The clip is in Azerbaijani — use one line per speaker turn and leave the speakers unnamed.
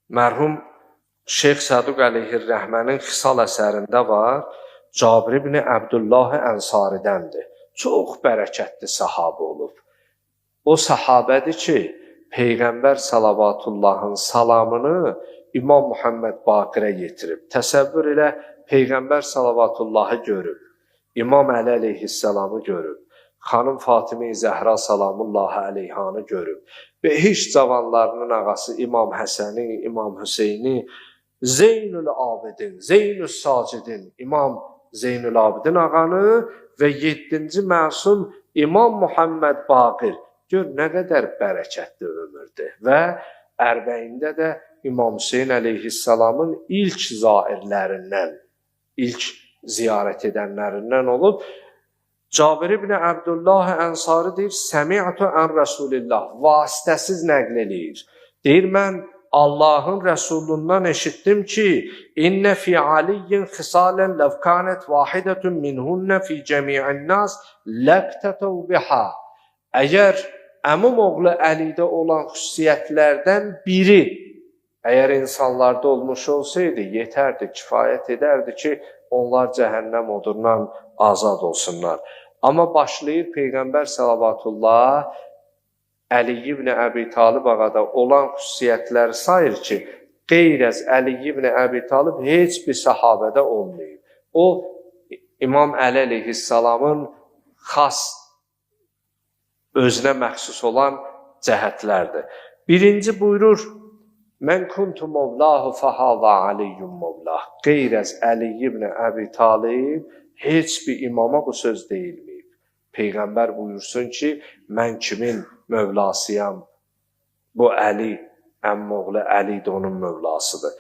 Mərhum Şeyx Səduq əleyhir-rəhmənin Xisal əsərində var, Cabir ibn Əbdullah Ənsaridəndir. Çox bərəkətli sahabə olub. O sahabədir ki, Peyğəmbər salavatullahın salamını İmam Muhammed Baqirə yetirib. Təsəvvür elə, Peyğəmbər salavatullahı görüb, İmam Əli əleyhissalamı görüb, xanım Fatimə-i Zəhra salamullahi əleyhanı görüb. Behiş cavanlarının ağası İmam Həsəni, İmam Hüseyni, Zeynül Abidin, Zeynül Sacidin, İmam Zeynül Abidin ağanı və 7-ci məsum İmam Muhammed Baqir. Gör, nə qədər bərəkətli ömürdür. Və Ərbəyində də İmam Hüseyin əleyhissalamın ilk zairlərindən, ilk ziyarət edənlərindən olub. Cabir ibn Əbdullah Ənsari deyir, Səmi'tu ən Rasulillah, vasitəsiz nəql eləyir. Deyir, mən Allahın Rəsulundan eşitdim ki, İnnə fi aliyyin xisalən ləvkanət vahidətun minhunnə fi cəmi'in nas ləqtətəv biha. Əgər əmim oğlu Əlidə olan xüsusiyyətlərdən biri, əgər insanlarda olmuş olsaydı, yetərdi, kifayət edərdi ki, onlar cəhənnəm odundan azad olsunlar. Amma başlayır Peyğəmbər salavatullah Əli ibn Əbi Talib ağada olan xüsusiyyətləri sayır ki, qeyrəz Əli ibn Əbi Talib heç bir sahabədə olmayıb. O, İmam Əli əleyhissalamın xas özünə məxsus olan cəhətlərdir. Birinci buyurur, Mən kuntu mevlahu fəhəvə aliyyum mevlah. Qeyrəz Əli ibn Əbi Talib heç bir imama bu söz deyilməyib. Peyğəmbər buyursun ki, mən kimin mövlasıyam? Bu Əli, əmmoğlu Əli də onun mövlasıdır.